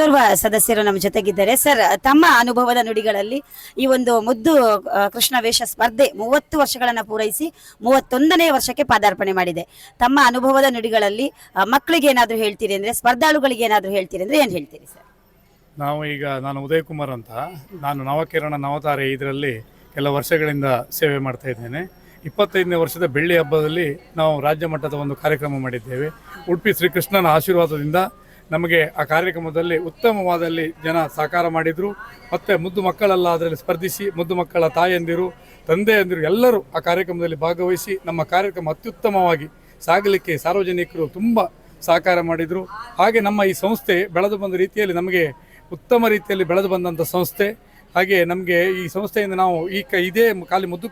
ಮತ್ತೋರ್ವ ಸದಸ್ಯರು ನಮ್ಮ ಜೊತೆಗಿದ್ದಾರೆ. ಸರ್, ತಮ್ಮ ಅನುಭವದ ನುಡಿಗಳಲ್ಲಿ ಈ ಒಂದು ಮುದ್ದು ಕೃಷ್ಣ ವೇಷ ಸ್ಪರ್ಧೆ 30 ವರ್ಷಗಳನ್ನ ಪೂರೈಸಿ 31ನೇ ವರ್ಷಕ್ಕೆ ಪಾದಾರ್ಪಣೆ ಮಾಡಿದೆ. ತಮ್ಮ ಅನುಭವದ ನುಡಿಗಳಲ್ಲಿ ಮಕ್ಕಳಿಗೆ ಏನಾದ್ರು ಹೇಳ್ತೀರಿ ಅಂದ್ರೆ, ಸ್ಪರ್ಧಾಳುಗಳಿಗೆ ಏನಾದ್ರು ಹೇಳ್ತೀರಿ ಅಂದ್ರೆ ಏನ್ ಹೇಳ್ತೀರಿ ಸರ್? ನಾನು ಉದಯ್ ಕುಮಾರ್ ಅಂತ, ನಾನು ನವಕಿರಣ ನವತಾರೆ ಇದರಲ್ಲಿ ಕೆಲ ವರ್ಷಗಳಿಂದ ಸೇವೆ ಮಾಡ್ತಾ ಇದ್ದೇನೆ. 25ನೇ ವರ್ಷದ ಬೆಳ್ಳಿ ಹಬ್ಬದಲ್ಲಿ ನಾವು ರಾಜ್ಯ ಮಟ್ಟದ ಒಂದು ಕಾರ್ಯಕ್ರಮ ಮಾಡಿದ್ದೇವೆ. ಉಡುಪಿ ಶ್ರೀಕೃಷ್ಣನ ಆಶೀರ್ವಾದದಿಂದ ನಮಗೆ ಆ ಕಾರ್ಯಕ್ರಮದಲ್ಲಿ ಉತ್ತಮವಾದಲ್ಲಿ ಜನ ಸಹಕಾರ ಮಾಡಿದರು. ಮತ್ತು ಮುದ್ದು ಮಕ್ಕಳೆಲ್ಲ ಅದರಲ್ಲಿ ಸ್ಪರ್ಧಿಸಿ, ಮುದ್ದು ಮಕ್ಕಳ ತಾಯಂದಿರು, ತಂದೆಯಂದಿರು ಎಲ್ಲರೂ ಆ ಕಾರ್ಯಕ್ರಮದಲ್ಲಿ ಭಾಗವಹಿಸಿ ನಮ್ಮ ಕಾರ್ಯಕ್ರಮ ಅತ್ಯುತ್ತಮವಾಗಿ ಸಾಗಲಿಕ್ಕೆ ಸಾರ್ವಜನಿಕರು ತುಂಬ ಸಹಕಾರ ಮಾಡಿದರು. ಹಾಗೆ ನಮ್ಮ ಈ ಸಂಸ್ಥೆ ಬೆಳೆದು ಬಂದ ರೀತಿಯಲ್ಲಿ ನಮಗೆ ಉತ್ತಮ ರೀತಿಯಲ್ಲಿ ಬೆಳೆದು ಬಂದಂಥ ಸಂಸ್ಥೆ. ಹಾಗೆ ನಮಗೆ ಈ ಸಂಸ್ಥೆಯಿಂದ ನಾವು ಇದೇ ಖಾಲಿ ಮುದ್ದು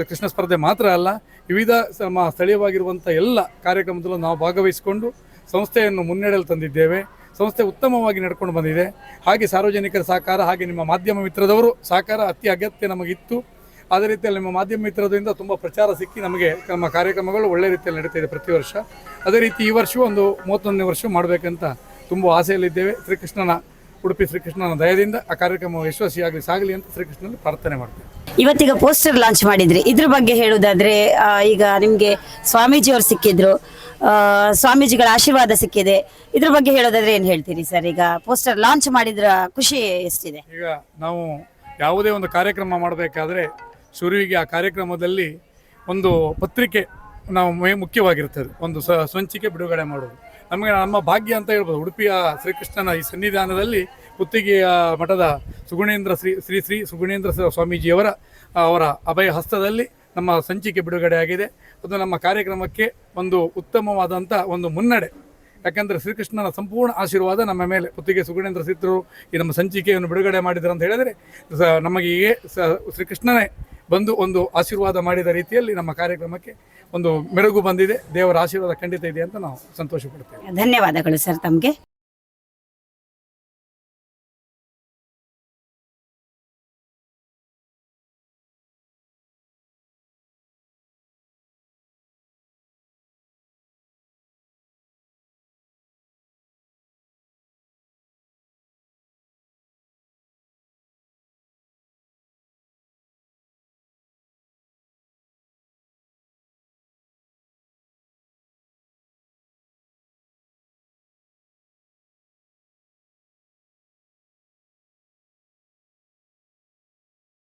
ಕೃಷ್ಣ ಸ್ಪರ್ಧೆ ಮಾತ್ರ ಅಲ್ಲ, ವಿವಿಧ ನಮ್ಮ ಸ್ಥಳೀಯವಾಗಿರುವಂಥ ಎಲ್ಲ ಕಾರ್ಯಕ್ರಮದಲ್ಲೂ ನಾವು ಭಾಗವಹಿಸಿಕೊಂಡು ಸಂಸ್ಥೆಯನ್ನು ಮುನ್ನಡೆಯಲು ತಂದಿದ್ದೇವೆ. ಸಂಸ್ಥೆ ಉತ್ತಮವಾಗಿ ನಡ್ಕೊಂಡು ಬಂದಿದೆ. ಹಾಗೆ ಸಾರ್ವಜನಿಕರ ಸಹಕಾರ, ಹಾಗೆ ನಿಮ್ಮ ಮಾಧ್ಯಮ ಮಿತ್ರದವರು ಸಹಕಾರ ಅತಿ ಅಗತ್ಯ ನಮಗಿತ್ತು. ಅದೇ ರೀತಿಯಲ್ಲಿ ನಿಮ್ಮ ಮಾಧ್ಯಮ ಮಿತ್ರದಿಂದ ತುಂಬ ಪ್ರಚಾರ ಸಿಕ್ಕಿ ನಮಗೆ ನಮ್ಮ ಕಾರ್ಯಕ್ರಮಗಳು ಒಳ್ಳೆ ರೀತಿಯಲ್ಲಿ ನಡೀತಾ ಇದೆ ಪ್ರತಿ ವರ್ಷ. ಅದೇ ರೀತಿ ಈ ವರ್ಷವೂ ಒಂದು 31ನೇ ವರ್ಷ ಮಾಡಬೇಕಂತ ತುಂಬ ಆಸೆಯಲ್ಲಿದ್ದೇವೆ. ಉಡುಪಿ ಶ್ರೀಕೃಷ್ಣನ ದಯದಿಂದ ಆ ಕಾರ್ಯಕ್ರಮ ಯಶಸ್ವಿಯಾಗಲಿ ಸಾಗಲಿ ಅಂತ ಶ್ರೀಕೃಷ್ಣನಲ್ಲಿ ಪ್ರಾರ್ಥನೆ ಮಾಡ್ತೇವೆ. ಇವತ್ತೀಗ ಪೋಸ್ಟರ್ ಲಾಂಚ್ ಮಾಡಿದ್ರಿ, ಇದ್ರ ಬಗ್ಗೆ ಹೇಳುವುದಾದ್ರೆ ಈಗ ನಿಮ್ಗೆ ಸ್ವಾಮೀಜಿಯವರು ಸಿಕ್ಕಿದ್ರು, ಸ್ವಾಮೀಜಿಗಳ ಆಶೀರ್ವಾದ ಸಿಕ್ಕಿದೆ. ಇದ್ರ ಬಗ್ಗೆ ಹೇಳೋದಾದ್ರೆ ಏನ್ ಹೇಳ್ತೀರಿ ಸರ್? ಈಗ ಪೋಸ್ಟರ್ ಲಾಂಚ್ ಮಾಡಿದ್ರ ಖುಷಿ ಎಷ್ಟಿದೆ? ಈಗ ನಾವು ಯಾವುದೇ ಒಂದು ಕಾರ್ಯಕ್ರಮ ಮಾಡಬೇಕಾದ್ರೆ ಶುರುವಿಗೆ ಆ ಕಾರ್ಯಕ್ರಮದಲ್ಲಿ ಒಂದು ಪತ್ರಿಕೆ ನಾವು ಮುಖ್ಯವಾಗಿರ್ತದೆ, ಒಂದು ಸಂಚಿಕೆ ಬಿಡುಗಡೆ ಮಾಡೋದು ನಮಗೆ ನಮ್ಮ ಭಾಗ್ಯ ಅಂತ ಹೇಳ್ಬೋದು. ಉಡುಪಿಯ ಶ್ರೀಕೃಷ್ಣನ ಈ ಸನ್ನಿಧಾನದಲ್ಲಿ ಪುತ್ತಿಗೆಯ ಮಠದ ಶ್ರೀ ಸುಗುಣೇಂದ್ರ ಸ್ವಾಮೀಜಿಯವರ ಅಭಯ ಹಸ್ತದಲ್ಲಿ ನಮ್ಮ ಸಂಚಿಕೆ ಬಿಡುಗಡೆ ಆಗಿದೆ. ಅದು ನಮ್ಮ ಕಾರ್ಯಕ್ರಮಕ್ಕೆ ಒಂದು ಉತ್ತಮವಾದಂಥ ಒಂದು ಮುನ್ನಡೆ. ಯಾಕಂದರೆ ಶ್ರೀಕೃಷ್ಣನ ಸಂಪೂರ್ಣ ಆಶೀರ್ವಾದ ನಮ್ಮ ಮೇಲೆ ಪುತ್ತಿಗೆ ಸುಗುಣೇಂದ್ರ ಸಿದ್ಧರು ಈ ನಮ್ಮ ಸಂಚಿಕೆಯನ್ನು ಬಿಡುಗಡೆ ಮಾಡಿದರು ಅಂತ ಹೇಳಿದರೆ ನಮಗೆ ಶ್ರೀಕೃಷ್ಣನೇ ಬಂದು ಒಂದು ಆಶೀರ್ವಾದ ಮಾಡಿದ ರೀತಿಯಲ್ಲಿ ನಮ್ಮ ಕಾರ್ಯಕ್ರಮಕ್ಕೆ ಒಂದು ಮೆರುಗು ಬಂದಿದೆ. ದೇವರ ಆಶೀರ್ವಾದ ಖಂಡಿತ ಇದೆ ಅಂತ ನಾವು ಸಂತೋಷ ಪಡ್ತೇವೆ. ಧನ್ಯವಾದಗಳು ಸರ್ ತಮಗೆ.